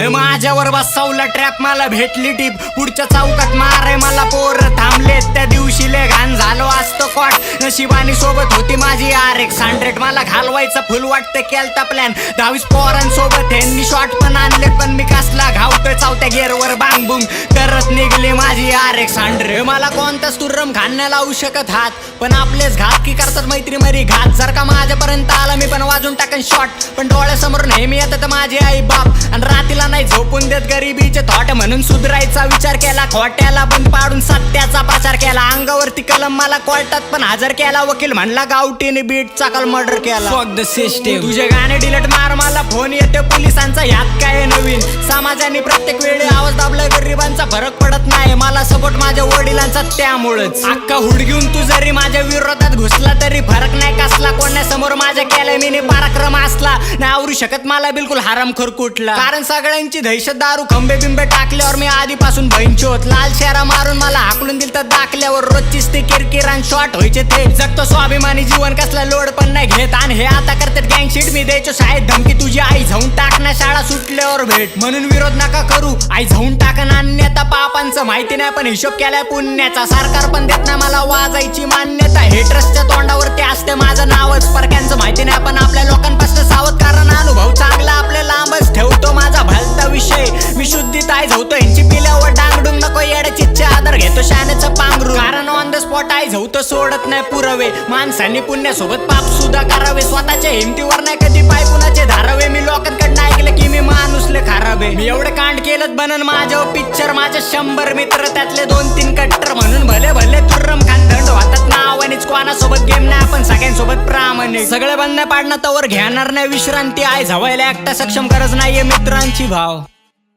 माझ्यावर बसवला ट्रॅप, मला भेटली टीप, पुढच्या चौकात मारे मला पोर थांबले, त्या दिवशी ले घाण झालो असतो कॉट, नशिबानी सोबत होती माझी RX-100, मला घालवायचं फुल वाटतं केलता प्लॅन, 22 पोरांसोबत ह्यांनी शॉट पण आणले, पण मी कसला घावतोय चौथ्या गेअरवर बांग बुंग करत निघली माझी RX-100. मला कोणताच तुर्रम घालण्या लावू शकत हात, पण आपलेच घात की करतात मैत्री मरी घात, जर का माझ्यापर्यंत आला मी पण वाजून टाकन शॉट, पण डोळ्यासमोर नेहमी येतात माझे आई बाप, आणि रातीला नाही झोपून देत गरिबीचे थॉट, म्हणून सुधरायचा विचार केला, खोट्याला बंद पाडून सत्याचा प्रचार केला, अंगावरती कलम मला कोर्टात पण हजर केला, वकील म्हणला गावठीने बीटचा काल मर्डर केला. फक द सिस्टीम, तुझे गाणे डिलीट मार, मला फोन येते पोलिसांचा, यात काय नवीन, समाजाने प्रत्येक वेळी आवाज दाबला, गरिबांचा फरक पडत नाही, मला सपोर्ट माझ्या वडिलांचा, त्यामुळेच अख्खा हुड घेऊन तू जरी माझ्या विरोधात घुसला तरी फरक नाही कसला, कोणासमोर माझ्या केलं मी पराक्रम असला नाही आवरू शकत मला बिलकुल हरामखोर कुठला, कारण सगळ्यांची दहशत दारू खंबे बिंबे टाकल्यावर मी आधीपासून भैंचोत, लाल शेरा मारून मला हाकलून दिल तर दाखल्यावर रोजचीच ते किरकिरान शॉट व्हायचे, ते जगतो स्वाभिमानी जीवन कसला लोड पण नाही घेत, आणि हे आता करतात गँगशीट, मी द्यायचो शाळेत धमकी तुझी आई जाऊन टाकना शाळा सुटल्यावर भेट, म्हणून विरोध नका करू, आई जाऊन टाकन अन्यता पापांचं माहिती नाही पण हिशोब केलाय पुण्याचा, सरकार पण देत नाही मला वाजायची मान्यता, हेटरसच्या तोंडावरती असते माझं नावच, परक्यांचं माहिती नाही पण आपल्या लोकांपासून सावध, कारण अनुभव चांगला आपल्या लांबच ठेवतो, माझा भलता विषय मी शुद्धीत आई झवतो, यांची पिल्यावर डांगडून नको येड्याची आदर घेतो शाण्याचं पांघरू, कारण ऑन द स्पॉट आई झवतो सोडत नाही पुरावे, माणसांनी पुण्यासोबत पाप सुद्धा करावे, स्वतःच्या हिमतीवर नाही कधी पाय कुणाचे धारावे, मी लोकांकडनं ऐकलं की मी माणूसले खराबे, मी एवढं कांड केलं बनन माझ्या पिक्चर, माझे 100 मित्र त्यातले 2-3 कट्टर, म्हणून भले भले तुर्रम खान थंड होतात नावानीच, कोणासोबत गेम नाही आपण सगळ्यांसोबत प्रामाणिक, सगळे बंद पाडणं तवर घेणार नाही विश्रांती, आई झवायला एकटा सक्षम गरज नाहीये मित्रांची भाव,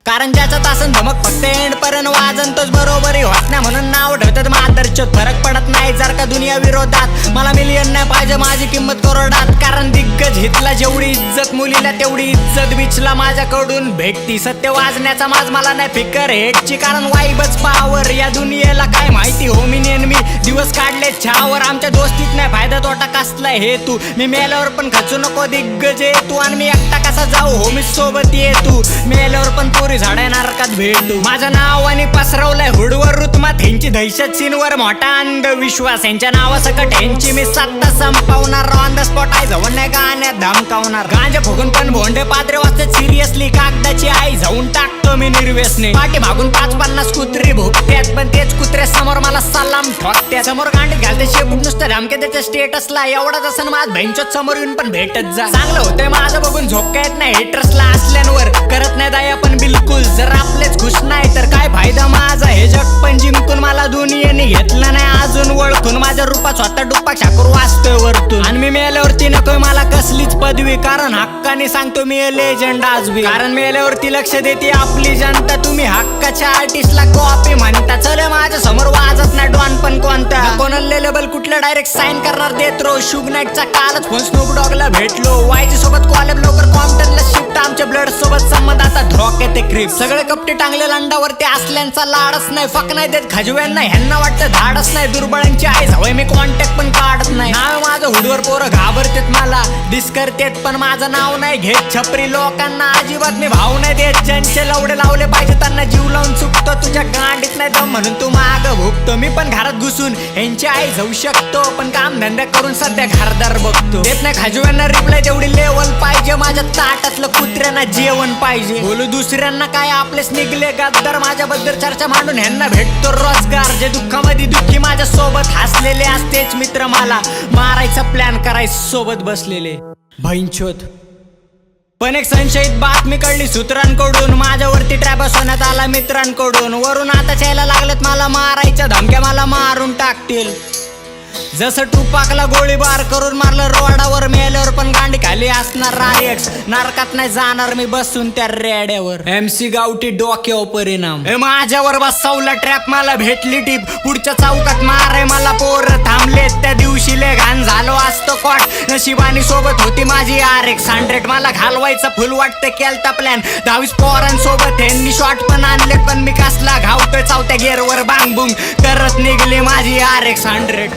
कारण ज्याचं तासन धमक फक्त एंड पर्यंत वाजन तोच बरोबरी होत नाही, म्हणून नाव ठेवतात मादरचोत, फरक पडत नाही जर का दुनिया विरोधात, मला मिलियन नाही पाहिजे माझी किंमत करोडात, कारण दिग्गज हितला जेवढी इज्जत मुलीला तेवढी इज्जत बिचला माझ्याकडून भेटती, सत्य वाजण्याचा माज मला नाही फिकर हेटची, कारण वाईबच पावर, या दुनियेला काय माहिती होमिनियन मी दिवस काढले छावर, आमच्या दोस्तीत नाही फायदा तोटा कसला हे तू, मी मेल्यावर पण खचू नको दिग्गज ये तू, आणि मी एकटा कसा जाऊ होमी सोबत ये तू, मेल्यावर पण पोरी झाडा नरकात भेटू, माझं नाव आणि पसरवलंय हुडवर रुतमात, ह्यांची दहशत सीनवर मोठा अंधविश्वास, यांच्या नावासकट ह्यांची मी सत्ता संपवणार, ऑन द स्पॉट आई जाऊन नाही गाण्यात धमकावणार, गांजा फुगून पण भोंडे पात्रे वाजतात सिरियसली, कागदाची आई जाऊन टाकतो मी निर्व्यसने, पाठी मागून 5-50 कुत्री भुकत्यात, पण तेच कुत्र्या समोर मला सलाम ठोकत्यात, समोर गांडीत घालते शेपूट नुसतं धमके त्याच्या स्टेटसला, एवढाच असं माझ भैंचोत समोर येऊन पण भेटत जा, चांगलं होतंय माझं बघून झोपका येत नाही, हेटर्सला असल्यांवर करत नाही दया पण बिलकुल, जर आपलेच खुश नाही तर काय फायदा माझा, हे जग पण जिंकून मला दुनियेने घेतलं नाही अजून ओळखून, माझ्या रूपात स्वतः डुप्पा शाकूर वाचतोय वरतून, आणि मी मेल्यावरती नकोय मला कसलीच पदवी, कारण हक्काने सांगतो मी लेजंड आजबी, कारण मेल्यावरती लक्ष देते आपली जनता, तुम्ही हक्काच्या आर्टिस्टला कॉपी म्हणता, चल माझ्या समोर वाजत नाही डॉन पण कोणता, कोणाला लेबल कुठलं डायरेक्ट साइन करणार देत रो, शुग नाईटचा कालच फोन स्नूप डॉगला भेटलो, वायजी सोबत कॉलेब लवकर कॉम्प्टनला शिफ्ट, आमच्या ब्लड सोबत संबंध आता धोक्यात ते क्रिप, सगळे कपटे टांगले लांडावरती असल्यांचा लाडच नाही, फक नाही देत खजव्यांना, ह्यांना वाटतं धाडच नाही, दुर्बळांची आई हवय मी कॉन्टॅक्ट पण काढत नाही, नाव माझं हुडवर पोरं घाबरतेत मला डिस करतेत, पण माझं नाव नाही घेत छपरी लोकांना अजिबात मी भाव नाही देत, ज्यांचे लवडे लावले पाहिजे त्यांना जीव लावून चुकतो, तुझ्या गांडीत नाही दम म्हणून तू माग भुकतो, मी पण घरात घुसून यांची आई जाऊ शकतो, पण काम धंदा करून सध्या घरदार बघतो, देत नाही खजव्यांना रिप्लाय तेवढी लेवल पाहिजे, माझ्या ताटातलं कुत्र्यांना जेवण पाहिजे, बोलू दुसऱ्यांना काय आपलेच निघले गद्दार, माझ्याबद्दल चर्चा मांडून ह्यांना भेटतो रोजगार, जे दुःखामध्ये दुःखी माझ्या सोबत हसलेले असतेच मित्र, मला मारायचा प्लॅन करायचं सोबत बसलेले भैंचोत, पण एक संशयित बातमी कळली सूत्रांकडून, माझ्यावरती ट्रॅप बसवण्यात आला मित्रांकडून, वरून आता यायला लागलेत मला मारायच्या धमक्या, मला मारून टाकतील, जसं टुपाकला गोळीबार करून मारलं रोडावर, मेल्यावर पण गांडी खाली असणार RX, नरकात नाही जाणार मी बसून त्या रेड्यावर, MC गावठी डोक्यावर परिणाम, माझ्यावर बसवला ट्रॅप, मला भेटली टीप, पुढच्या चौकात मारे मला पोर थांबले, त्या दिवशी ले घाण झालो असतो कॉट, नशिबानी सोबत होती माझी RX-100, मला घालवायचं फुल वाटतं केलता प्लॅन, 22 पोरांसोबत ह्यांनी शॉट पण आणले, पण मी कसला घावतोय चौथ्या गेअरवर बांग बुंग करत निघली माझी RX-100.